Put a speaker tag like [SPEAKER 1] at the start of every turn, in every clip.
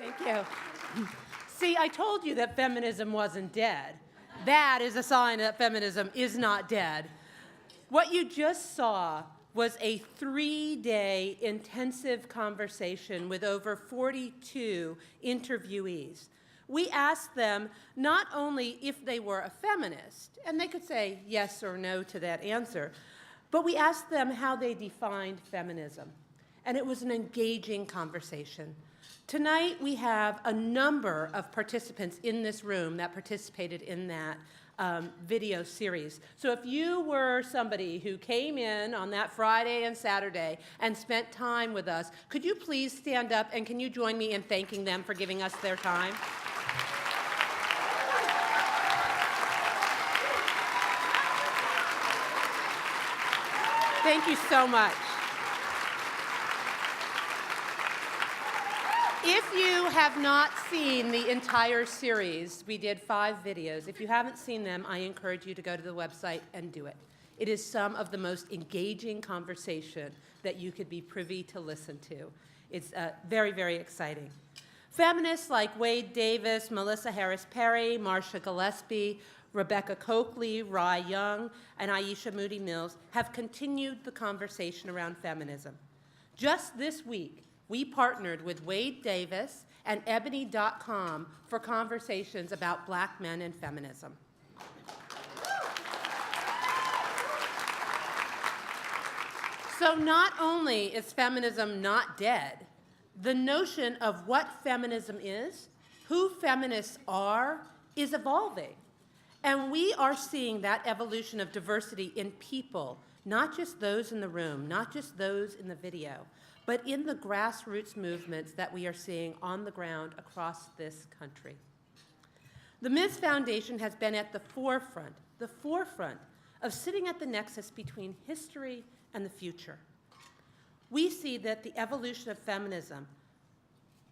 [SPEAKER 1] Thank you. See, I told you that feminism wasn't dead. That is a sign that feminism is not dead. What you just saw was a 3-day intensive conversation with over 42 interviewees. We asked them not only if they were a feminist, and they could say yes or no to that answer, but we asked them how they defined feminism. And it was an engaging conversation. Tonight, we have a number of participants in this room that participated in that video series. So if you were somebody who came in on that Friday and Saturday and spent time with us, could you please stand up and can you join me in thanking them for giving us their time? Thank you so much. If you have not seen the entire series, we did 5 videos. If you haven't seen them, I encourage you to go to the website and do it. It is some of the most engaging conversation that you could be privy to listen to. It's very, very exciting. Feminists like Wade Davis, Melissa Harris Perry, Marcia Gillespie, Rebecca Coakley, Rye Young, and Aisha Moody Mills have continued the conversation around feminism. Just this week, we partnered with Wade Davis and Ebony.com for conversations about Black men and feminism. So not only is feminism not dead, the notion of what feminism is, who feminists are, is evolving. And we are seeing that evolution of diversity in people, not just those in the room, not just those in the video, but in the grassroots movements that we are seeing on the ground across this country. The Ms. Foundation has been at the forefront of sitting at the nexus between history and the future. We see that the evolution of feminism,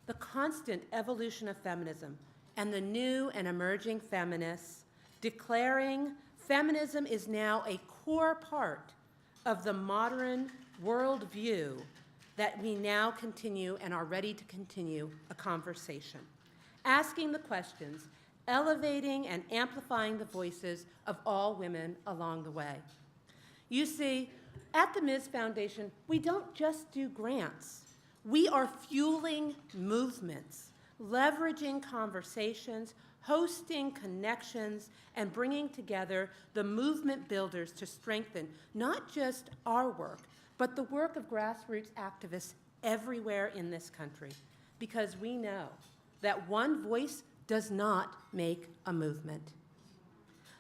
[SPEAKER 1] the constant evolution of feminism, and the new and emerging feminists declaring feminism is now a core part of the modern worldview that we now continue and are ready to continue a conversation, asking the questions, elevating and amplifying the voices of all women along the way. You see, at the Ms. Foundation, we don't just do grants. We are fueling movements, leveraging conversations, hosting connections, and bringing together the movement builders to strengthen not just our work, but the work of grassroots activists everywhere in this country, because we know that one voice does not make a movement.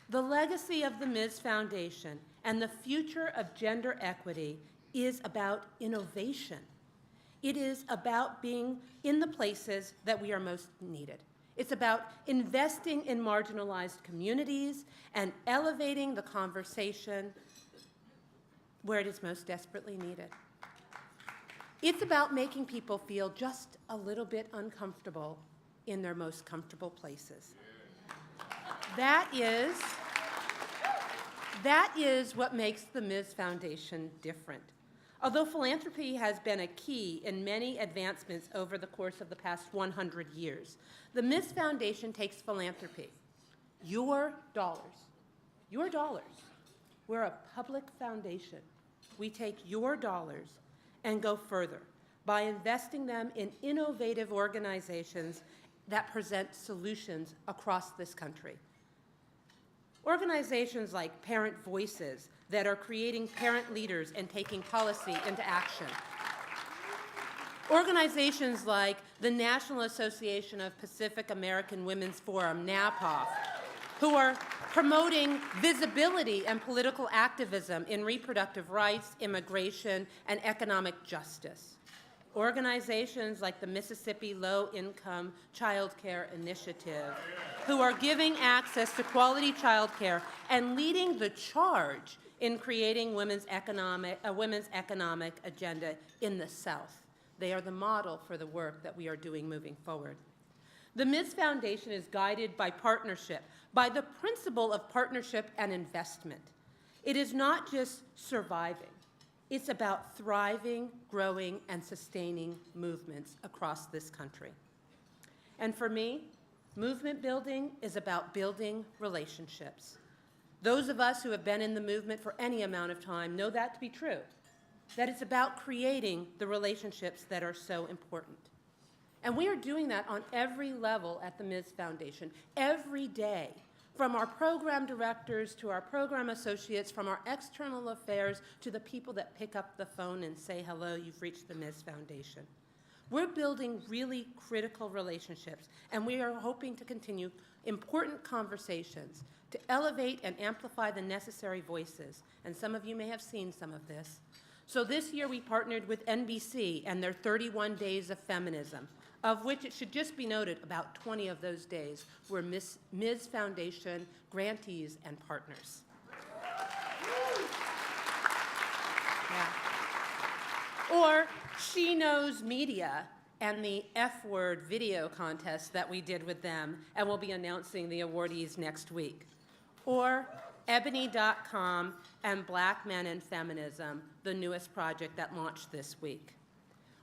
[SPEAKER 1] The legacy of the Ms. Foundation and the future of gender equity is about innovation. It is about being in the places that we are most needed. It's about investing in marginalized communities and elevating the conversation where it is most desperately needed. It's about making people feel just a little bit uncomfortable in their most comfortable places. That is what makes the Ms. Foundation different. Although philanthropy has been a key in many advancements over the course of the past 100 years, the Ms. Foundation takes philanthropy, your dollars. We're a public foundation. We take your dollars and go further by investing them in innovative organizations that present solutions across this country. Organizations like Parent Voices that are creating parent leaders and taking policy into action. Organizations like the National Association of Pacific American Women's Forum, NAPAWF, who are promoting visibility and political activism in reproductive rights, immigration, and economic justice. Organizations like the Mississippi Low Income Child Care Initiative, who are giving access to quality child care and leading the charge in creating a women's economic agenda in the South. They are the model for the work that we are doing moving forward. The Ms. Foundation is guided by partnership, by the principle of partnership and investment. It is not just surviving. It's about thriving, growing, and sustaining movements across this country. And for me, movement building is about building relationships. Those of us who have been in the movement for any amount of time know that to be true, that it's about creating the relationships that are so important. And we are doing that on every level at the Ms. Foundation, every day, from our program directors to our program associates, from our external affairs to the people that pick up the phone and say, hello, you've reached the Ms. Foundation. We're building really critical relationships, and we are hoping to continue important conversations to elevate and amplify the necessary voices. And some of you may have seen some of this. So this year we partnered with NBC and their 31 Days of Feminism, of which it should just be noted about 20 of those days were Ms. Foundation grantees and partners. Yeah. Or She Knows Media and the F-Word video contest that we did with them, and we'll be announcing the awardees next week. Or Ebony.com and Black Men and Feminism, the newest project that launched this week.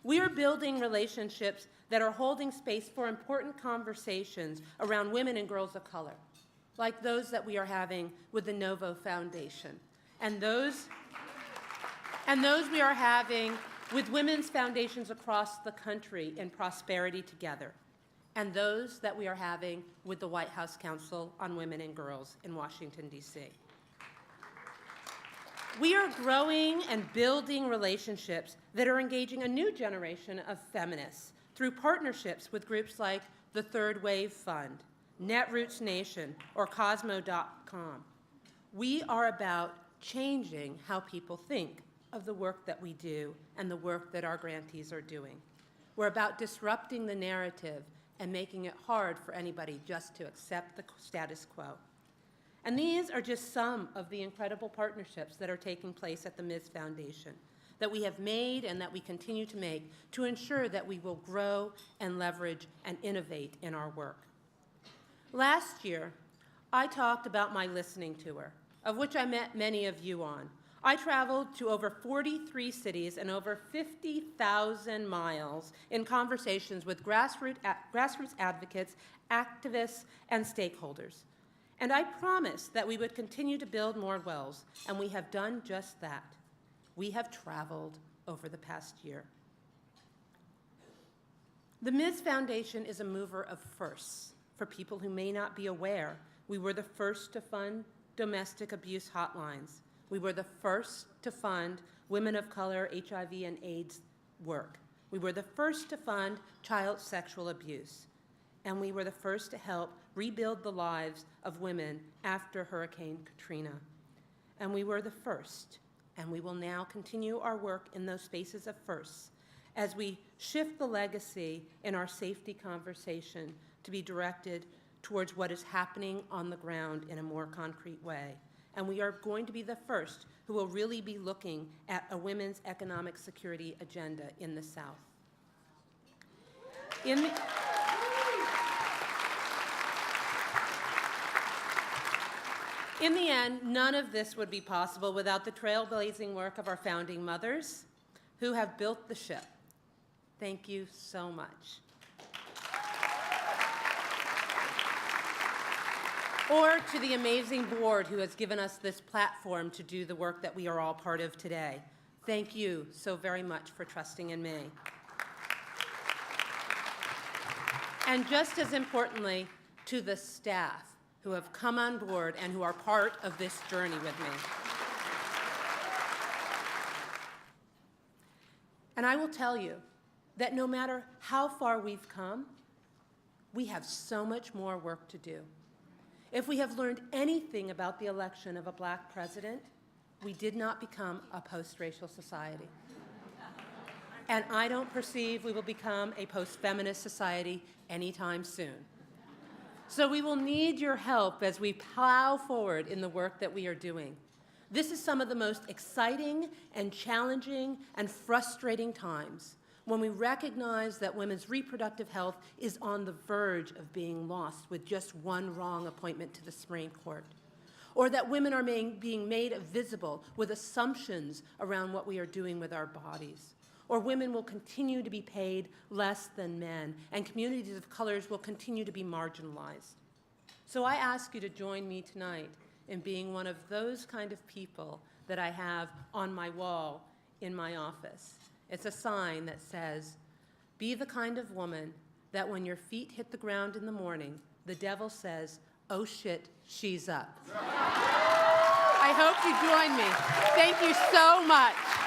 [SPEAKER 1] We are building relationships that are holding space for important conversations around women and girls of color, like those that we are having with the Novo Foundation, and those we are having with women's foundations across the country in Prosperity Together, and those that we are having with the White House Council on Women and Girls in Washington, D.C. We are growing and building relationships that are engaging a new generation of feminists through partnerships with groups like the Third Wave Fund, Netroots Nation, or Cosmo.com. We are about changing how people think of the work that we do and the work that our grantees are doing. We're about disrupting the narrative and making it hard for anybody just to accept the status quo. And these are just some of the incredible partnerships that are taking place at the Ms. Foundation that we have made and that we continue to make to ensure that we will grow and leverage and innovate in our work. Last year, I talked about my listening tour, of which I met many of you on. I traveled to over 43 cities and over 50,000 miles in conversations with grassroots advocates, activists, and stakeholders. And I promised that we would continue to build more wells, and we have done just that. We have traveled over the past year. The Ms. Foundation is a mover of firsts. For people who may not be aware, we were the first to fund domestic abuse hotlines. We were the first to fund women of color HIV and AIDS work. We were the first to fund child sexual abuse. And we were the first to help rebuild the lives of women after Hurricane Katrina. And we were the first, and we will now continue our work in those spaces of firsts as we shift the legacy in our safety conversation to be directed towards what is happening on the ground in a more concrete way. And we are going to be the first who will really be looking at a women's economic security agenda in the South. In the end, none of this would be possible without the trailblazing work of our founding mothers who have built the ship. Thank you so much. Or to the amazing board who has given us this platform to do the work that we are all part of today. Thank you so very much for trusting in me. And just as importantly, to the staff who have come on board and who are part of this journey with me. And I will tell you that no matter how far we've come, we have so much more work to do. If we have learned anything about the election of a Black president, we did not become a post-racial society. And I don't perceive we will become a post-feminist society anytime soon. So we will need your help as we plow forward in the work that we are doing. This is some of the most exciting and challenging and frustrating times when we recognize that women's reproductive health is on the verge of being lost with just one wrong appointment to the Supreme Court, or that women are being made visible with assumptions around what we are doing with our bodies, or women will continue to be paid less than men, and communities of colors will continue to be marginalized. So I ask you to join me tonight in being one of those kind of people that I have on my wall in my office. It's a sign that says, be the kind of woman that when your feet hit the ground in the morning, the devil says, oh shit, she's up. I hope you join me. Thank you so much.